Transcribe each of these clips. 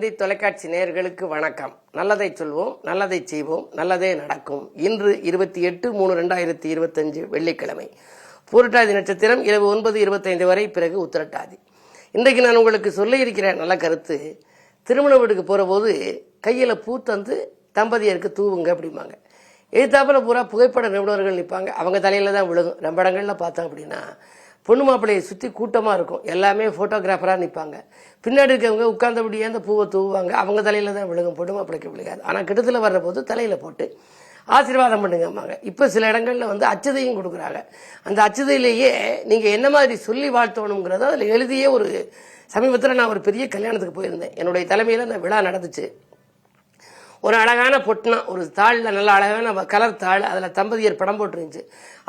தந்தி தொலைக்காட்சி நேயர்களுக்கு வணக்கம். நல்லதை சொல்வோம், நல்லதை செய்வோம், நல்லதே நடக்கும். இன்று 28/3/2025 வெள்ளிக்கிழமை. பூரட்டாதி நட்சத்திரம் இரவு 9:25 வரை, பிறகு உத்திரட்டாதி. இன்றைக்கு நான் உங்களுக்கு சொல்ல இருக்கிற நல்ல கருத்து, திருமண வீட்டுக்கு போகிற போது கையில் பூ தந்து தம்பதியருக்கு தூவுங்க அப்படிம்பாங்க. எதிர்த்தாப்பில் பூரா புகைப்பட நிபுணர்கள் நிற்பாங்க, அவங்க தலையில் தான் விழுகும். ரொம்ப இடங்களில் பார்த்தோம் அப்படின்னா பொண்ணு மாப்பிள்ளையை சுற்றி கூட்டமாக இருக்கும், எல்லாமே ஃபோட்டோகிராஃபராக நிற்பாங்க. பின்னாடி இருக்கவங்க உட்கார்ந்தபடியே அந்த பூவை தூவுவாங்க, அவங்க தலையில் தான் விழுகும், பொண்ணு மாப்பிள்ளைக்கு விழுகாது. ஆனால் கிட்டத்தில் வர்ற போது தலையில் போட்டு ஆசீர்வாதம் பண்ணுங்கம்மாங்க. இப்போ சில இடங்களில் அச்சதையும் கொடுக்குறாங்க. அந்த அச்சதையிலேயே நீங்கள் என்ன மாதிரி சொல்லி வாழ்த்தணுங்கிறத அதில் எழுதியே ஒரு சமீபத்தில் நான் ஒரு பெரிய கல்யாணத்துக்கு போயிருந்தேன். என்னுடைய தலைமையில் அந்த விழா நடந்துச்சு. ஒரு அழகான பொட்டினா ஒரு தாளில் நல்ல அழகான கலர் தாள், அதில் தம்பதியர் படம் போட்டுருந்துச்சு.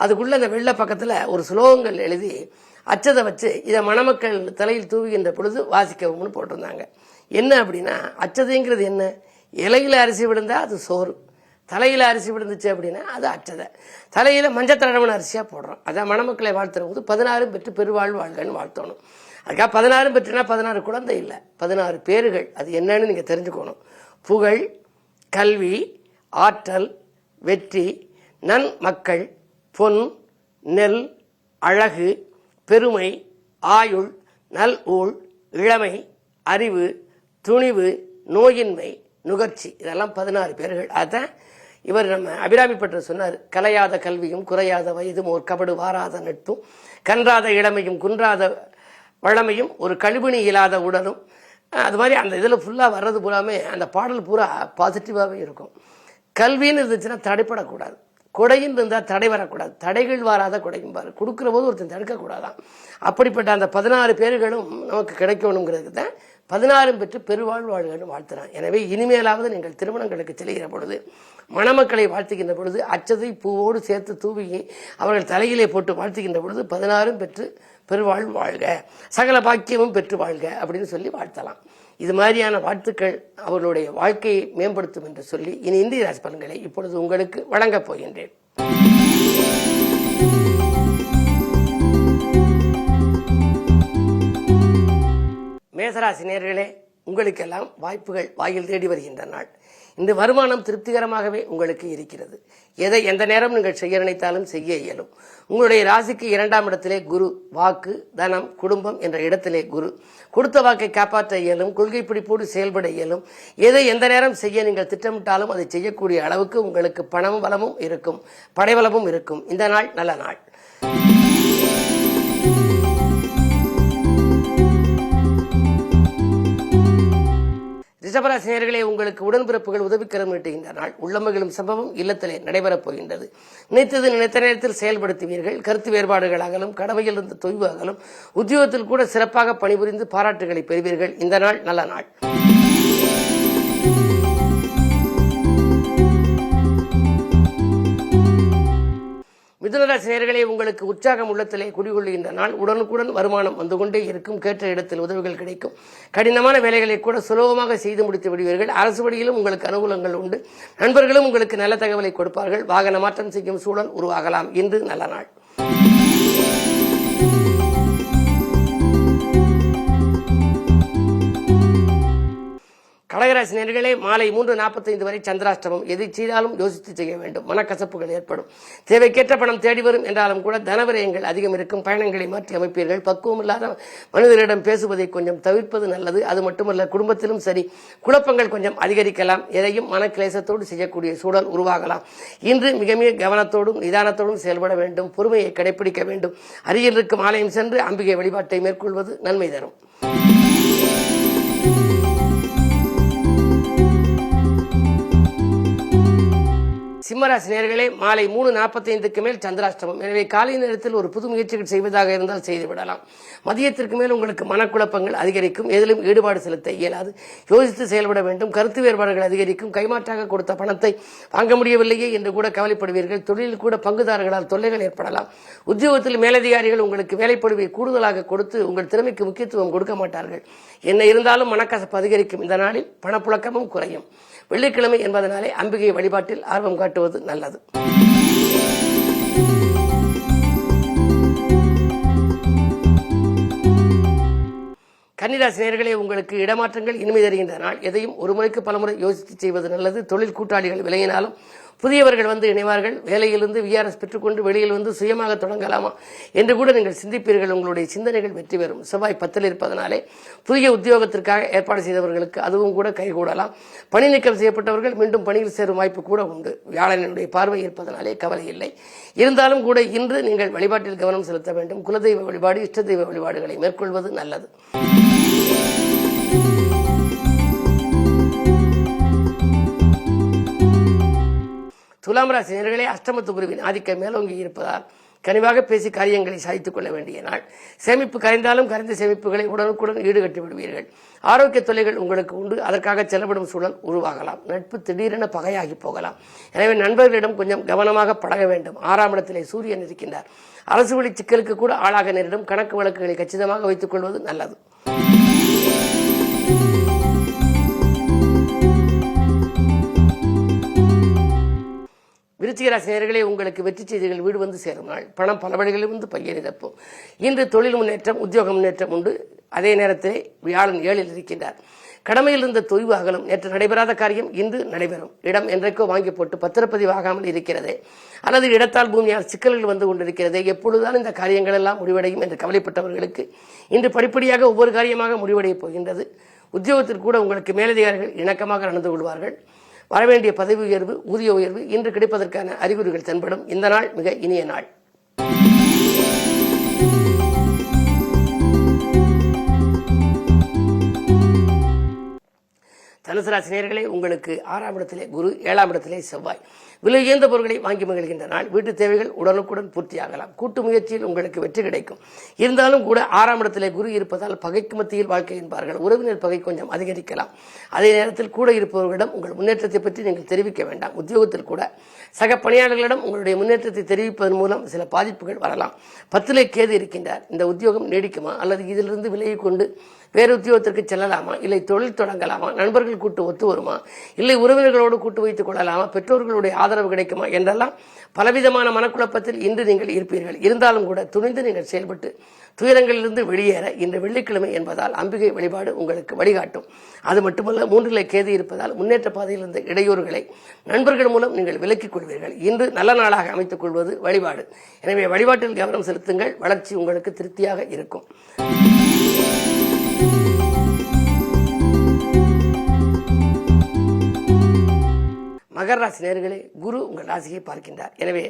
அதுக்குள்ளே அந்த வெள்ளை பக்கத்தில் ஒரு ஸ்லோகங்கள் எழுதி அச்சதை வச்சு இதை மணமக்கள் தலையில் தூவுகின்ற பொழுது வாசிக்கவும்னு போட்டிருந்தாங்க. என்ன அப்படின்னா, அச்சதைங்கிறது என்ன? இலையில் அரிசி விழுந்தால் அது சோறு, தலையில் அரிசி விழுந்துச்சு அப்படின்னா அது அச்சதை. தலையில் மஞ்சத்தரவண அரிசியாக போடுறோம். அதான் மணமக்களை வாழ்த்துற போது 16 பெற்று பெருவாழ் வாழ்கன்னு வாழ்த்தணும். அதுக்காக 16 பெற்றுனா 16 குழந்தை இல்லை, 16 பேர்கள். அது என்னன்னு நீங்கள் தெரிஞ்சுக்கணும். புகழ், கல்வி, ஆற்றல், வெற்றி, நன்மக்கள், பொன், நெல், அழகு, பெருமை, ஆயுள், நல் ஊழ், இளமை, அறிவு, துணிவு, நோயின்மை, நுகர்ச்சி. இதெல்லாம் 16 பேர்கள். அதான் இவர் நம்ம அபிராமி பட்டர் சொன்னார், கலையாத கல்வியும் குறையாத வயதும் ஒரு கபடு வாராத நட்பும் கன்றாத இளமையும் குன்றாத வளமையும் ஒரு கழிவுணி இல்லாத உடலும். அது மாதிரி அந்த இதில் ஃபுல்லாக வர்றது பூராமே அந்த பாடல் பூரா பாசிட்டிவாகவே இருக்கும். கல்வின்னு இருந்துச்சுன்னா தடைப்படக்கூடாது, கொடைன்னு இருந்தால் தடை வரக்கூடாது, தடைகள் வராத கொடையும் பாரு, கொடுக்குற போது ஒருத்தன் தடுக்கக்கூடாதான். அப்படிப்பட்ட அந்த 16 பேர்களும் நமக்கு கிடைக்கணுங்கிறதுக்கு தான் 16 பெற்று பெருவாழ் வாழ்கன்னு வாழ்த்துறான். எனவே இனிமேலாவது நீங்கள் திருமணங்களுக்கு செல்கிற பொழுது, மணமக்களை வாழ்த்துகின்ற பொழுது அச்சதை பூவோடு சேர்த்து தூவி அவர்கள் தலையிலே போட்டு வாழ்த்துகின்ற பொழுது 16 பெற்று பெருவாழ் வாழ்க, சகல பாக்கியமும் பெற்று வாழ்க அப்படின்னு சொல்லி வாழ்த்தலாம். இது மாதிரியான வாழ்த்துக்கள் அவர்களுடைய வாழ்க்கையை மேம்படுத்தும் என்று சொல்லி இனி இந்திய ராசி பலன்களை இப்பொழுது உங்களுக்கு வழங்கப் போகின்றேன். மேசராசி நேயர்களே, உங்களுக்கெல்லாம் வாய்ப்புகள் வாயில் தேடி வருகின்ற நாள். இந்த வருமானம் திருப்திகரமாகவே உங்களுக்கு இருக்கிறது. எதை எந்த நேரம் நீங்கள் செய்ய நினைத்தாலும் செய்ய இயலும். உங்களுடைய ராசிக்கு 2ஆம் இடத்திலே குரு, வாக்கு, தனம், குடும்பம் என்ற இடத்திலே குரு. கொடுத்த வாக்கை காப்பாற்ற இயலும், கொள்கை பிடிப்போடு செயல்பட இயலும். எதை எந்த நேரம் செய்ய நீங்கள் திட்டமிட்டாலும் அதை செய்யக்கூடிய அளவுக்கு உங்களுக்கு பணமும் பலமும் இருக்கும், படைபலமும் இருக்கும். இந்த நாள் நல்ல நாள். ரிஷபராசி நேயர்களே, உங்களுக்கு உடன்பிறப்புகள் உதவிக்கரம் நீட்டுகின்ற நாள். உள்ளமகளும் சம்பவம் இல்லத்திலே நடைபெறப் போகின்றது. நினைத்தது நினைத்த நேரத்தில் செயல்படுத்துவீர்கள். கருத்து வேறுபாடுகள் அகலும், கடமையில் இருந்து தொய்வு அகலும். உத்தியோகத்தில் கூட சிறப்பாக பணிபுரிந்து பாராட்டுகளை பெறுவீர்கள். இந்த நாள் நல்ல நாள். மிதுனராசி நேயர்களே, உங்களுக்கு உற்சாகம் உள்ளத்திலே குடிகொள்ளுகின்ற நாள். உடனுக்குடன் வருமானம் வந்து கொண்டே இருக்கும். கேட்ட இடத்தில் உதவிகள் கிடைக்கும். கடினமான வேலைகளை கூட சுலபமாக செய்து முடித்து விடுவீர்கள். அரசு வழியிலும் உங்களுக்கு அனுகூலங்கள் உண்டு. நண்பர்களும் உங்களுக்கு நல்ல தகவலை கொடுப்பார்கள். வாகன மாற்றம் செய்யும் சூழல் உருவாகலாம். இன்று நல்ல நாள். கடகராசி நேயர்களே, மாலை 3:45 வரை சந்திராஷ்டமம். எதை செய்தாலும் யோசித்து செய்ய வேண்டும். மனக்கசப்புகள் ஏற்படும். தேவைக்கேற்ற பணம் தேடி வரும் என்றாலும் கூட தனவிரயங்கள் அதிகம் இருக்கும். பயணங்களை மாற்றி அமைப்பீர்கள். பக்குவம் இல்லாத மனிதர்களிடம் பேசுவதை கொஞ்சம் தவிர்ப்பது நல்லது. அது மட்டுமல்ல, குடும்பத்திலும் சரி குழப்பங்கள் கொஞ்சம் அதிகரிக்கலாம். எதையும் மனக்கிளேசத்தோடு செய்யக்கூடிய சூழல் உருவாகலாம். இன்று மிக மிக கவனத்தோடும் நிதானத்தோடும் செயல்பட வேண்டும். பொறுமையை கடைபிடிக்க வேண்டும். அருகில் இருக்கும் ஆலயம் சென்று அம்பிகை வழிபாட்டை மேற்கொள்வது நன்மை தரும். சிம்மராசி நேயர்களே, மாலை 3:45 மேல் சந்திராஷ்டமம். எனவே காலை நேரத்தில் ஒரு புது முயற்சிகள் செய்வதாக இருந்தால் செய்துவிடலாம். மதியத்திற்கு மேல் உங்களுக்கு மனக்குழப்பங்கள் அதிகரிக்கும். எதிலும் ஈடுபாடு செலுத்த இயலாது. யோசித்து செயல்பட வேண்டும். கருத்து வேறுபாடுகள் அதிகரிக்கும். கைமாற்றாக கொடுத்த பணத்தை வாங்க முடியவில்லையே என்று கூட கவலைப்படுவீர்கள். தொழிலில் கூட பங்குதாரர்களால் தொல்லைகள் ஏற்படலாம். உத்தியோகத்தில் மேலதிகாரிகள் உங்களுக்கு வேலைப்படுவை கூடுதலாக கொடுத்து உங்கள் திறமைக்கு முக்கியத்துவம் கொடுக்க மாட்டார்கள். என்ன இருந்தாலும் மனக்கசப்பு அதிகரிக்கும். இந்த நாளில் பணப்புழக்கமும் குறையும். வெள்ளிக்கிழமை என்பதனாலே அம்பிகை வழிபாட்டில் ஆர்வம் காட்டுவது நல்லது. கன்னிராசி நேயர்களே, உங்களுக்கு இடமாற்றங்கள் இனிமை தருகின்ற நாள். எதையும் ஒரு முறைக்கு பலமுறை யோசித்து செய்வது நல்லது. தொழில் கூட்டாளிகள் விலகினாலும் புதியவர்கள் வந்து இணைவார்கள். வேலையிலிருந்து விஆர்எஸ் பெற்றுக்கொண்டு வெளியில் வந்து சுயமாக தொடங்கலாமா என்று கூட நீங்கள் சிந்திப்பீர்கள். உங்களுடைய சிந்தனைகள் வெற்றி பெறும். செவ்வாய் 10 இருப்பதனாலே புதிய உத்தியோகத்திற்காக ஏற்பாடு செய்தவர்களுக்கு அதுவும் கூட கைகூடலாம். பணி நீக்கம் செய்யப்பட்டவர்கள் மீண்டும் பணியில் சேரும் வாய்ப்பு கூட உண்டு. வியாழனுடைய பார்வை இருப்பதனாலே கவலை இல்லை. இருந்தாலும் கூட இன்று நீங்கள் வழிபாட்டில் கவனம் செலுத்த வேண்டும். குலதெய்வ வழிபாடு, இஷ்ட தெய்வ வழிபாடுகளை மேற்கொள்வது நல்லது. துலாம் ராசி நேயர்களே, அஷ்டமத்து குருவின் ஆதிக்கம் மேலோங்கி இருப்பதால் கனிவாக பேசி காரியங்களை சாதித்துக் கொள்ள வேண்டிய நாள். சேமிப்பு கரைந்தாலும் கரைந்த சேமிப்புகளை உடனுக்குடன் ஈடுகட்டி விடுவீர்கள். ஆரோக்கிய தொல்லைகள் உங்களுக்கு உண்டு. அதற்காக செலவிடும் சூழல் உருவாகலாம். நட்பு திடீரென பகையாகி போகலாம். எனவே நண்பர்களிடம் கொஞ்சம் கவனமாக பழக வேண்டும். 6ஆம் இடத்திலே சூரியன் இருக்கின்றார். அரசு வழி சிக்கலுக்கு கூட ஆளாக நேரிடும். கணக்கு வழக்குகளை கச்சிதமாக வைத்துக் கொள்வது நல்லது. விருச்சிக ராசி நேயர்களே, உங்களுக்கு வெற்றி செய்திகள் வீடு வந்து சேரும் நாள். பணம் பல வழிகளில் வந்து பையெறிதப்பும். இன்று தொழில் முன்னேற்றம், உத்தியோக முன்னேற்றம் உண்டு. அதே நேரத்தில் வியாழன் 7 இருக்கின்றார். கடமையில் இருந்த தொய்வு அகலும். நேற்று நடைபெறாத காரியம் இன்று நடைபெறும். இடம் என்றைக்கோ வாங்கி போட்டு பத்திரப்பதிவு ஆகாமல் இருக்கிறதே, அல்லது இடத்தால் பூமியால் சிக்கல்கள் வந்து கொண்டிருக்கிறதே, எப்பொழுதுதான் இந்த காரியங்கள் எல்லாம் முடிவடையும் என்று கவலைப்பட்டவர்களுக்கு இன்று படிப்படியாக ஒவ்வொரு காரியமாக முடிவடையப் போகின்றது. உத்தியோகத்தில் கூட உங்களுக்கு மேலதிகாரிகள் இணக்கமாக நடந்து கொள்வார்கள். வரவேண்டிய பதவி உயர்வு, ஊதிய உயர்வு இன்று கிடைப்பதற்கான அறிகுறிகள் தென்படும். இந்த நாள் மிக இனிய நாள். தனுசு ராசி நேயர்களே, உங்களுக்கு 6ஆம் இடத்திலே குரு, 7ஆம் இடத்திலே செவ்வாய். விலை உயர்ந்த பொருட்களை வாங்கி மகிழ்கின்ற நாள். வீட்டு தேவைகள் உடனுக்குடன் பூர்த்தியாகலாம். கூட்டு முயற்சியில் உங்களுக்கு வெற்றி கிடைக்கும். இருந்தாலும் கூட 6ஆம் இடத்திலே குரு இருப்பதால் பகைக்கு மத்தியில் வாழ்க்கை என்பார்கள். உறவினர் பகை கொஞ்சம் அதிகரிக்கலாம். அதே நேரத்தில் கூட இருப்பவர்களிடம் உங்கள் முன்னேற்றத்தை பற்றி நீங்கள் தெரிவிக்க வேண்டாம். உத்தியோகத்தில் கூட சக பணியாளர்களிடம் உங்களுடைய முன்னேற்றத்தை தெரிவிப்பதன் மூலம் சில பாதிப்புகள் வரலாம். 10லே கேது இருக்கின்றார். இந்த உத்தியோகம் நீடிக்குமா, அல்லது இதிலிருந்து விலகி கொண்டு வேறு உத்தியோகத்திற்கு செல்லலாமா, இல்லை தொழில் தொடங்கலாமா, நண்பர்கள் கூட்டு ஒத்து வருமா, இல்லை உறவினர்களோடு கூட்டு வைத்துக் கொள்ளலாமா, பெற்றோர்களுடைய ஆதரவு கிடைக்குமா என்றெல்லாம் பலவிதமான மனக்குழப்பத்தில் இன்று நீங்கள் இருப்பீர்கள். இருந்தாலும் கூட துணிந்து நீங்கள் செயல்பட்டு துயரங்களிலிருந்து வெளியேற இன்று வெள்ளிக்கிழமை என்பதால் அம்பிகை வழிபாடு உங்களுக்கு வழிகாட்டும். அது மட்டுமல்ல, 3லே கேது இருப்பதால் முன்னேற்ற பாதையில் இருந்த இடையூறுகளை நண்பர்கள் மூலம் நீங்கள் விலக்கிக் கொள்வீர்கள். இன்று நல்ல நாளாக அமைத்துக் கொள்வது வழிபாடு. எனவே வழிபாட்டில் கவனம் செலுத்துங்கள். வளர்ச்சி உங்களுக்கு திருப்தியாக இருக்கும். மகர ராசி நேயர்களே, குரு உங்கள் ராசியை பார்க்கின்றார். எனவே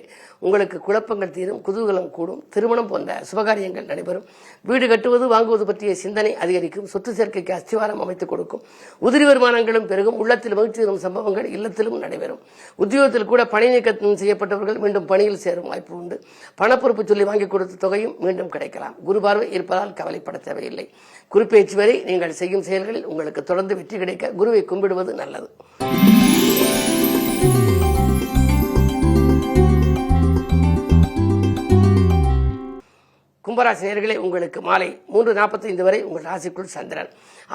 உங்களுக்கு குழப்பங்கள் தீரும், குதூகலம் கூடும், திருமணம் போன்ற சுபகாரியங்கள் நடைபெறும். வீடு கட்டுவது, வாங்குவது பற்றிய சிந்தனை அதிகரிக்கும். சொத்து சேர்க்கைக்கு அஸ்திவாரம் அமைத்துக் கொடுக்கும். உதிரி வருமானங்களும் பெருகும். உள்ளத்தில் மகிழ்ச்சி தரும் சம்பவங்கள் இல்லத்திலும் நடைபெறும். உத்தியோகத்தில் கூட பணி நீக்கம் செய்யப்பட்டவர்கள் மீண்டும் பணியில் சேரும் வாய்ப்பு உண்டு. பணப்பொறுப்பு சொல்லி வாங்கி கொடுத்த தொகையும் மீண்டும் கிடைக்கலாம். குரு பார்வை இருப்பதால் கவலைப்பட தேவையில்லை. குறிப்பேச்சு வரை நீங்கள் செய்யும் செயல்களில் உங்களுக்கு தொடர்ந்து வெற்றி கிடைக்க குருவை கும்பிடுவது நல்லது. கும்பராசி நேயர்களே, உங்களுக்கு மாலை 3:45 வரை உங்கள் ராசிக்குள் சந்திரன்.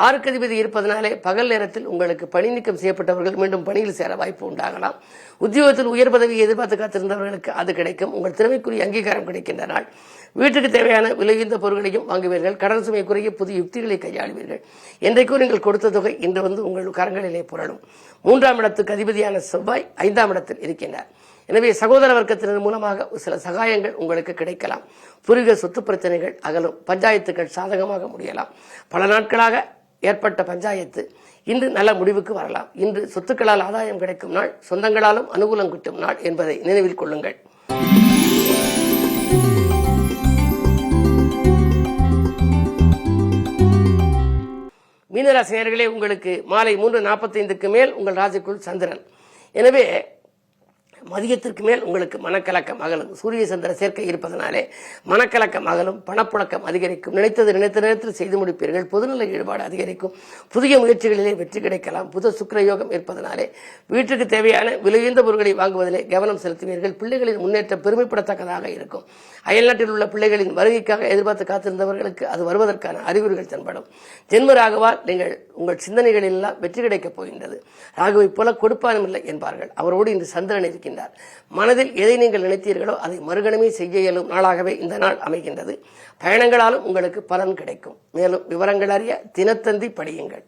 6க்கு அதிபதி இருப்பதனாலே பகல் நேரத்தில் உங்களுக்கு பணி நீக்கம் செய்யப்பட்டவர்கள் மீண்டும் பணியில் சேர வாய்ப்பு உண்டாகலாம். உத்தியோகத்தில் உயர் பதவியை எதிர்பார்த்து காத்திருந்தவர்களுக்கு அது கிடைக்கும். உங்கள் திறமைக்குரிய அங்கீகாரம் கிடைக்கின்ற நாள். வீட்டுக்கு தேவையான விலையுந்த பொருட்களையும் வாங்குவீர்கள். கடன் சுமை குறைய புதிய யுக்திகளை கையாளுவீர்கள். என்றைக்கும் நீங்கள் கொடுத்த தொகை இன்று வந்து உங்கள் கரங்களிலே புரளும். 3ஆம் இடத்துக்கு அதிபதியான செவ்வாய் 5ஆம் இடத்தில் இருக்கின்றார். எனவே சகோதர வர்க்கத்தினர் மூலமாக சில சகாயங்கள் உங்களுக்கு கிடைக்கலாம். பூர்வீக சொத்து பிரச்சனைகள் அகலும். பஞ்சாயத்துக்கள் சாதகமாக முடியலாம். பல நாட்களாக ஏற்பட்ட பஞ்சாயத்து இன்று நல்ல முடிவுக்கு வரலாம். இன்று சொத்துக்களால் ஆதாயம் கிடைக்கும் நாள், சொந்தங்களாலும் அனுகூலம் கிட்டும் நாள் என்பதை நினைவில் கொள்ளுங்கள். மீனராசி நேயர்களே, உங்களுக்கு மாலை 3:45க்கு மேல் உங்கள் ராசிக்குள் சந்திரன். எனவே மதியத்திற்கு மேல் உங்களுக்கு மனக்கலக்கம் அகலும். சூரிய சந்திர சேர்க்கை இருப்பதனாலே மனக்கலக்கம் அகலும். பணப்புழக்கம் அதிகரிக்கும். நினைத்த நேரத்தில் செய்து முடிப்பீர்கள். பொதுநல ஈடுபாடு அதிகரிக்கும். புதிய முயற்சிகளிலே வெற்றி கிடைக்கலாம். புத சுக்கிர யோகம் இருப்பதனாலே வீட்டுக்கு தேவையான விலையுயர்ந்த பொருட்களை வாங்குவதிலே கவனம் செலுத்துவீர்கள். பிள்ளைகளின் முன்னேற்றம் பெருமைப்படத்தக்கதாக இருக்கும். அயல்நாட்டில் உள்ள பிள்ளைகளின் வருகைக்காக எதிர்பார்த்து காத்திருந்தவர்களுக்கு அது வருவதற்கான அறிகுறிகள் தென்படும். ஜென்ம ராகுவால் நீங்கள் உங்கள் சிந்தனைகளில் எல்லாம் வெற்றி கிடைக்கப் போகின்றது. ராகுவை போல கொடுப்பானும் இல்லை என்பார்கள். அவரோடு இன்று சந்திரன் இருக்கின்றார். இருக்கின்றார். மனதில் எதை நீங்கள் நினைத்தீர்களோ அதை மறுகணமே செய்ய இயலும் நாளாகவே இந்த நாள் அமைகின்றது. பயணங்களாலும் உங்களுக்கு பலன் கிடைக்கும். மேலும் விவரங்கள் அறிய தினத்தந்தி படியுங்கள்.